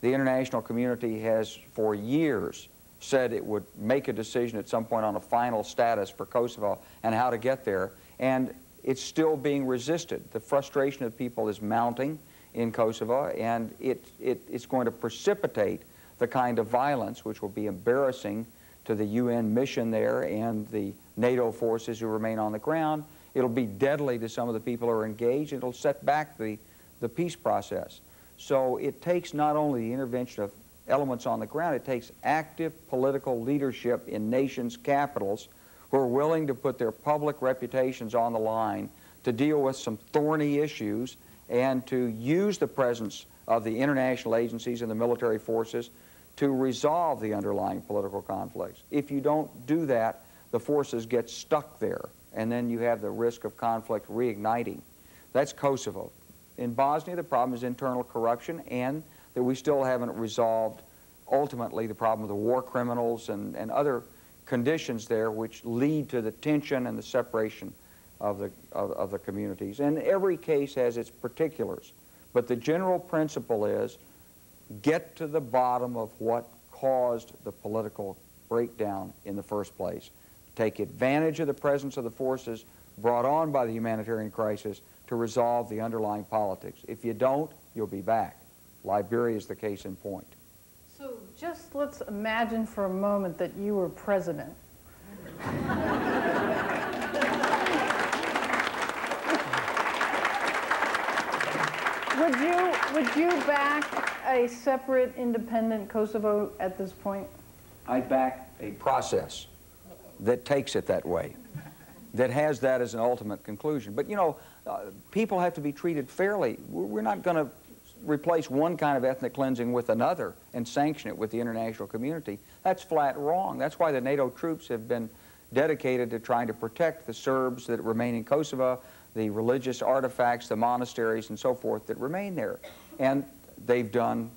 The international community has for years said it would make a decision at some point on a final status for Kosovo and how to get there, and it's still being resisted. The frustration of people is mounting in Kosovo, and it's going to precipitate the kind of violence which will be embarrassing to the UN mission there and the NATO forces who remain on the ground. It'll be deadly to some of the people who are engaged. It'll set back the peace process. So it takes not only the intervention of elements on the ground, it takes active political leadership in nations' capitals who are willing to put their public reputations on the line to deal with some thorny issues and to use the presence of the international agencies and the military forces to resolve the underlying political conflicts. If you don't do that, the forces get stuck there, and then you have the risk of conflict reigniting. That's Kosovo. In Bosnia, the problem is internal corruption, and that we still haven't resolved ultimately the problem of the war criminals and other conditions there which lead to the tension and the separation of the communities. And every case has its particulars, but the general principle is get to the bottom of what caused the political breakdown in the first place. Take advantage of the presence of the forces brought on by the humanitarian crisis to resolve the underlying politics. If you don't, you'll be back. Liberia is the case in point. So just let's imagine for a moment that you were president. Would you back a separate, independent Kosovo at this point? I'd back a process that takes it that way, that has that as an ultimate conclusion. But, you know, people have to be treated fairly. We're not going to replace one kind of ethnic cleansing with another and sanction it with the international community. That's flat wrong. That's why the NATO troops have been dedicated to trying to protect the Serbs that remain in Kosovo, the religious artifacts, the monasteries, and so forth that remain there. And they've done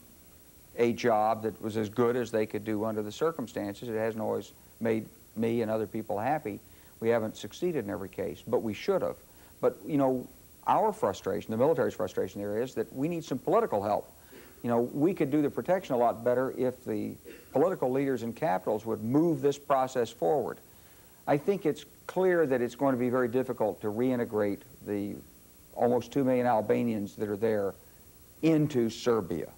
a job that was as good as they could do under the circumstances. It hasn't always made me and other people happy. We haven't succeeded in every case, but we should have. But, you know, our frustration, the military's frustration there is that we need some political help. You know, we could do the protection a lot better if the political leaders in capitals would move this process forward. I think it's clear that it's going to be very difficult to reintegrate the almost 2 million Albanians that are there into Serbia.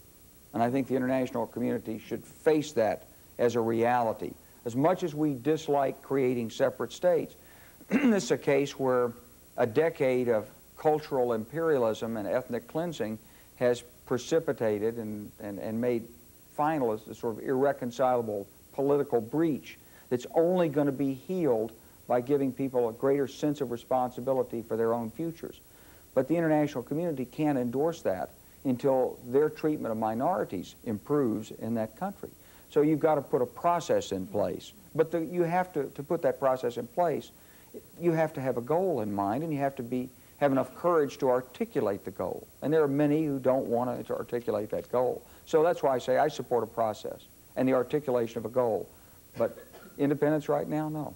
And I think the international community should face that as a reality. As much as we dislike creating separate states, this is a case where a decade of cultural imperialism and ethnic cleansing has precipitated and made final a sort of irreconcilable political breach that's only going to be healed by giving people a greater sense of responsibility for their own futures. But the international community can't endorse that until their treatment of minorities improves in that country. So you've got to put a process in place. But you have to put that process in place, you have to have a goal in mind, and you have to have enough courage to articulate the goal. And there are many who don't want to articulate that goal. So that's why I say I support a process and the articulation of a goal. But independence right now, no.